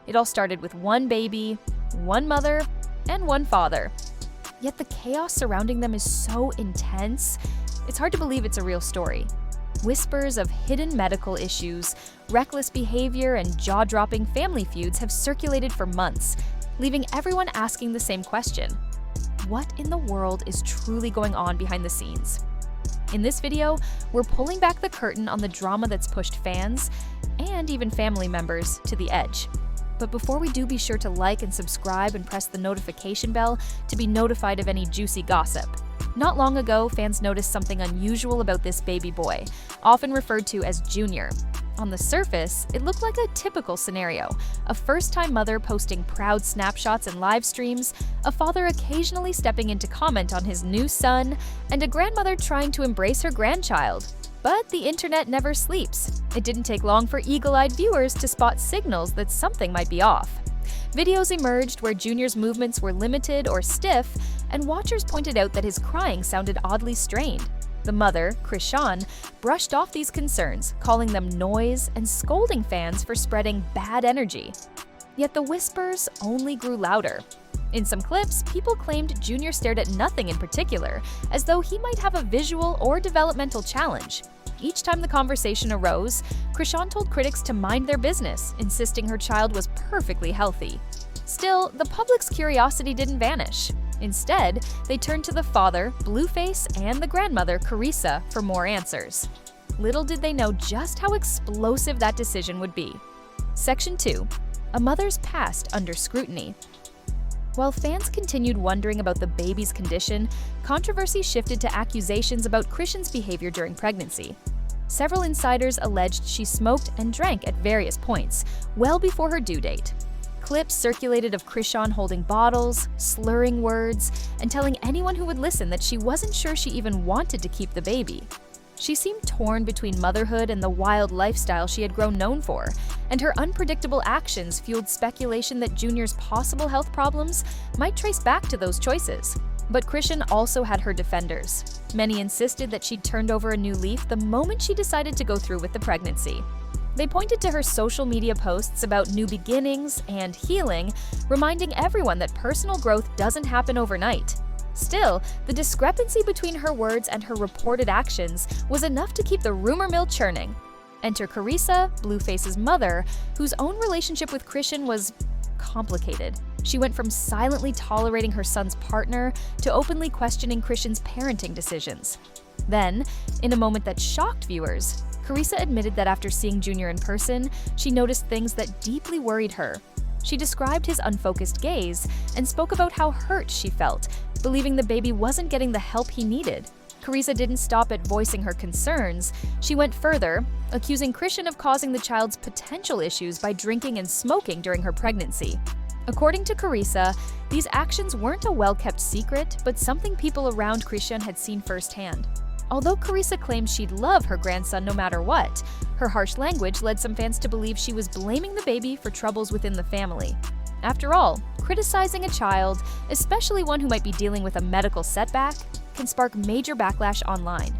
It all started with one baby, one mother, and one father. Yet the chaos surrounding them is so intense, it's hard to believe it's a real story. Whispers of hidden medical issues, reckless behavior, and jaw-dropping family feuds have circulated for months, leaving everyone asking the same question: what in the world is truly going on behind the scenes? In this video, we're pulling back the curtain on the drama that's pushed fans, and even family members, to the edge. But before we do, be sure to like and subscribe and press the notification bell to be notified of any juicy gossip. Not long ago, fans noticed something unusual about this baby boy, often referred to as Junior. On the surface, it looked like a typical scenario: a first-time mother posting proud snapshots and live streams, a father occasionally stepping in to comment on his new son, and a grandmother trying to embrace her grandchild. But the internet never sleeps. It didn't take long for eagle-eyed viewers to spot signals that something might be off. Videos emerged where Junior's movements were limited or stiff, and watchers pointed out that his crying sounded oddly strained. The mother, Chrisean, brushed off these concerns, calling them noise and scolding fans for spreading bad energy. Yet the whispers only grew louder. In some clips, people claimed Junior stared at nothing in particular, as though he might have a visual or developmental challenge. Each time the conversation arose, Chrisean told critics to mind their business, insisting her child was perfectly healthy. Still, the public's curiosity didn't vanish. Instead, they turned to the father, Blueface, and the grandmother, Chrisean, for more answers. Little did they know just how explosive that decision would be. Section 2. A mother's past under scrutiny. While fans continued wondering about the baby's condition, controversy shifted to accusations about Chrisean's behavior during pregnancy. Several insiders alleged she smoked and drank at various points, well before her due date. Clips circulated of Chrisean holding bottles, slurring words, and telling anyone who would listen that she wasn't sure she even wanted to keep the baby. She seemed torn between motherhood and the wild lifestyle she had grown known for, and her unpredictable actions fueled speculation that Junior's possible health problems might trace back to those choices. But Chrisean also had her defenders. Many insisted that she'd turned over a new leaf the moment she decided to go through with the pregnancy. They pointed to her social media posts about new beginnings and healing, reminding everyone that personal growth doesn't happen overnight. Still, the discrepancy between her words and her reported actions was enough to keep the rumor mill churning. Enter Chrisean, Blueface's mother, whose own relationship with Chrisean was complicated. She went from silently tolerating her son's partner to openly questioning Chrisean's parenting decisions. Then, in a moment that shocked viewers, Chrisean admitted that after seeing Junior in person, she noticed things that deeply worried her. She described his unfocused gaze and spoke about how hurt she felt, believing the baby wasn't getting the help he needed. Chrisean didn't stop at voicing her concerns. She went further, accusing Chrisean of causing the child's potential issues by drinking and smoking during her pregnancy. According to Chrisean, these actions weren't a well-kept secret, but something people around Chrisean had seen firsthand. Although Chrisean claimed she'd love her grandson no matter what, her harsh language led some fans to believe she was blaming the baby for troubles within the family. After all, criticizing a child, especially one who might be dealing with a medical setback, can spark major backlash online.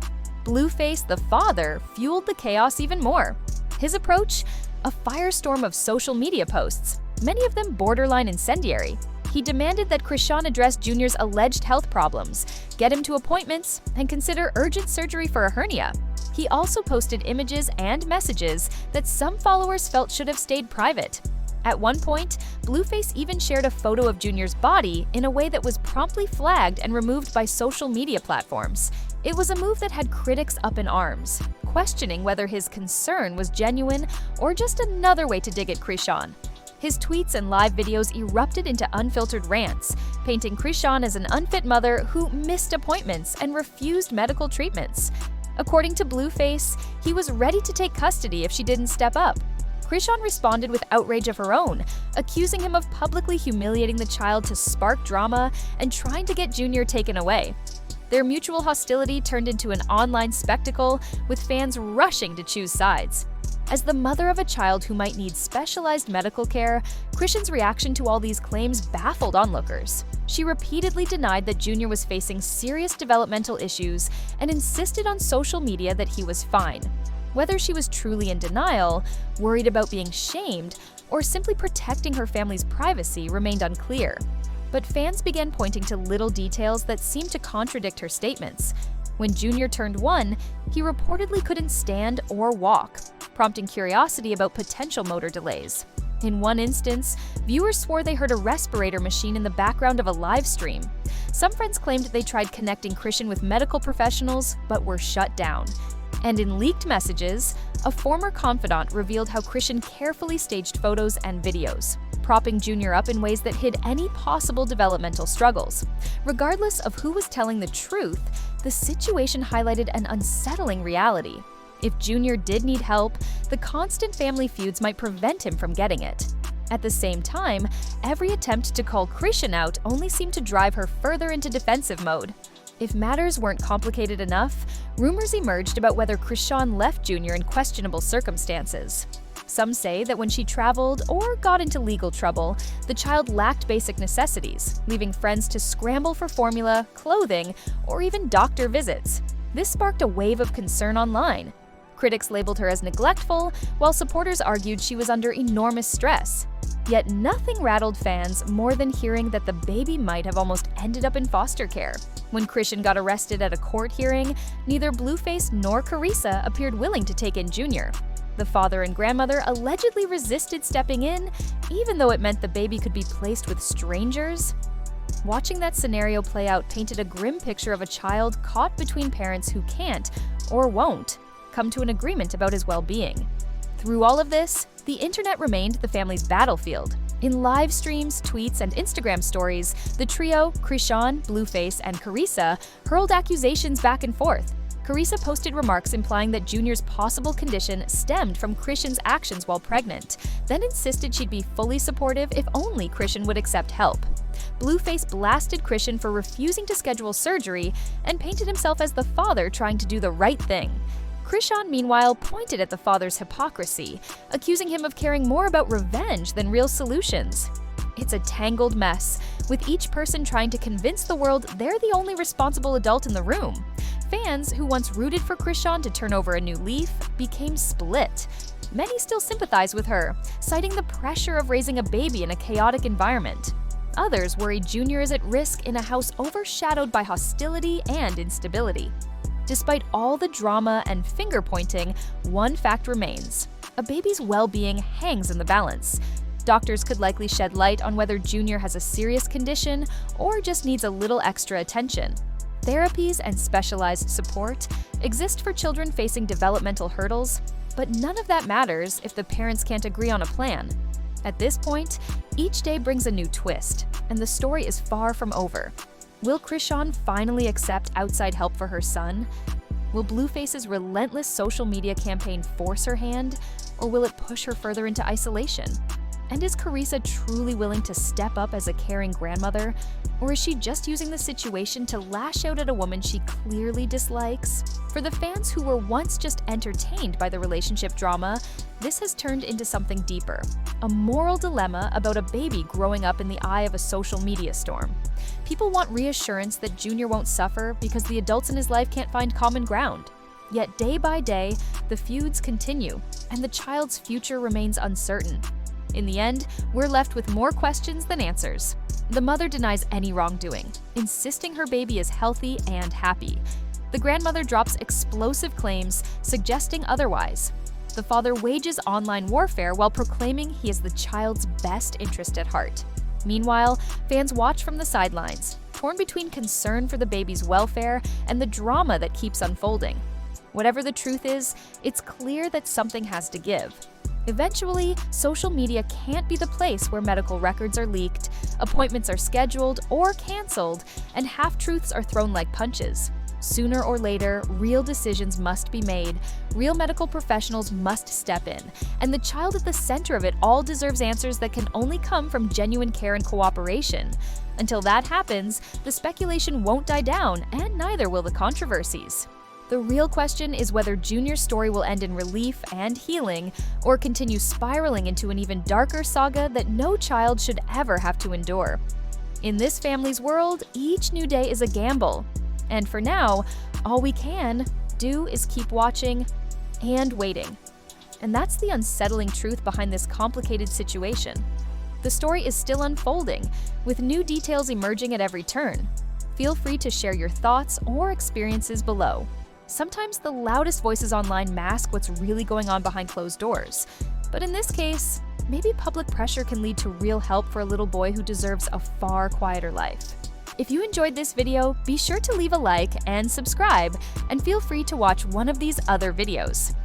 Blueface, the father, fueled the chaos even more. His approach? A firestorm of social media posts, many of them borderline incendiary. He demanded that Chrisean address Junior's alleged health problems, get him to appointments, and consider urgent surgery for a hernia. He also posted images and messages that some followers felt should have stayed private. At one point, Blueface even shared a photo of Junior's body in a way that was promptly flagged and removed by social media platforms. It was a move that had critics up in arms, questioning whether his concern was genuine or just another way to dig at Chrisean. His tweets and live videos erupted into unfiltered rants, painting Chrisean as an unfit mother who missed appointments and refused medical treatments. According to Blueface, he was ready to take custody if she didn't step up. Chrisean responded with outrage of her own, accusing him of publicly humiliating the child to spark drama and trying to get Junior taken away. Their mutual hostility turned into an online spectacle, with fans rushing to choose sides. As the mother of a child who might need specialized medical care, Chrisean's reaction to all these claims baffled onlookers. She repeatedly denied that Junior was facing serious developmental issues and insisted on social media that he was fine. Whether she was truly in denial, worried about being shamed, or simply protecting her family's privacy remained unclear. But fans began pointing to little details that seemed to contradict her statements. When Junior turned 1, he reportedly couldn't stand or walk, prompting curiosity about potential motor delays. In one instance, viewers swore they heard a respirator machine in the background of a live stream. Some friends claimed they tried connecting Chrisean with medical professionals, but were shut down. And in leaked messages, a former confidant revealed how Chrisean carefully staged photos and videos, propping Junior up in ways that hid any possible developmental struggles. Regardless of who was telling the truth, the situation highlighted an unsettling reality. If Junior did need help, the constant family feuds might prevent him from getting it. At the same time, every attempt to call Chrisean out only seemed to drive her further into defensive mode. If matters weren't complicated enough, rumors emerged about whether Chrisean left Junior in questionable circumstances. Some say that when she traveled or got into legal trouble, the child lacked basic necessities, leaving friends to scramble for formula, clothing, or even doctor visits. This sparked a wave of concern online. Critics labeled her as neglectful, while supporters argued she was under enormous stress. Yet nothing rattled fans more than hearing that the baby might have almost ended up in foster care. When Chrisean got arrested at a court hearing, neither Blueface nor Carissa appeared willing to take in Junior. The father and grandmother allegedly resisted stepping in, even though it meant the baby could be placed with strangers. Watching that scenario play out painted a grim picture of a child caught between parents who can't, or won't, come to an agreement about his well-being. Through all of this, the internet remained the family's battlefield. In live streams, tweets, and Instagram stories, the trio, Chrisean, Blueface, and Carissa, hurled accusations back and forth. Carissa posted remarks implying that Junior's possible condition stemmed from Chrisean's actions while pregnant, then insisted she'd be fully supportive if only Chrisean would accept help. Blueface blasted Chrisean for refusing to schedule surgery and painted himself as the father trying to do the right thing. Chrisean, meanwhile, pointed at the father's hypocrisy, accusing him of caring more about revenge than real solutions. It's a tangled mess, with each person trying to convince the world they're the only responsible adult in the room. Fans, who once rooted for Chrisean to turn over a new leaf, became split. Many still sympathize with her, citing the pressure of raising a baby in a chaotic environment. Others worry Junior is at risk in a house overshadowed by hostility and instability. Despite all the drama and finger-pointing, one fact remains: a baby's well-being hangs in the balance. Doctors could likely shed light on whether Junior has a serious condition or just needs a little extra attention. Therapies and specialized support exist for children facing developmental hurdles, but none of that matters if the parents can't agree on a plan. At this point, each day brings a new twist, and the story is far from over. Will Chrisean finally accept outside help for her son? Will Blueface's relentless social media campaign force her hand, or will it push her further into isolation? And is Carissa truly willing to step up as a caring grandmother, or is she just using the situation to lash out at a woman she clearly dislikes? For the fans who were once just entertained by the relationship drama, this has turned into something deeper, a moral dilemma about a baby growing up in the eye of a social media storm. People want reassurance that Junior won't suffer because the adults in his life can't find common ground. Yet day by day, the feuds continue, and the child's future remains uncertain. In the end, we're left with more questions than answers. The mother denies any wrongdoing, insisting her baby is healthy and happy. The grandmother drops explosive claims, suggesting otherwise. The father wages online warfare while proclaiming he has the child's best interest at heart. Meanwhile, fans watch from the sidelines, torn between concern for the baby's welfare and the drama that keeps unfolding. Whatever the truth is, it's clear that something has to give. Eventually, social media can't be the place where medical records are leaked, appointments are scheduled or canceled, and half-truths are thrown like punches. Sooner or later, real decisions must be made, real medical professionals must step in, and the child at the center of it all deserves answers that can only come from genuine care and cooperation. Until that happens, the speculation won't die down, and neither will the controversies. The real question is whether Junior's story will end in relief and healing, or continue spiraling into an even darker saga that no child should ever have to endure. In this family's world, each new day is a gamble. And for now, all we can do is keep watching and waiting. And that's the unsettling truth behind this complicated situation. The story is still unfolding, with new details emerging at every turn. Feel free to share your thoughts or experiences below. Sometimes the loudest voices online mask what's really going on behind closed doors. But in this case, maybe public pressure can lead to real help for a little boy who deserves a far quieter life. If you enjoyed this video, be sure to leave a like and subscribe, and feel free to watch one of these other videos.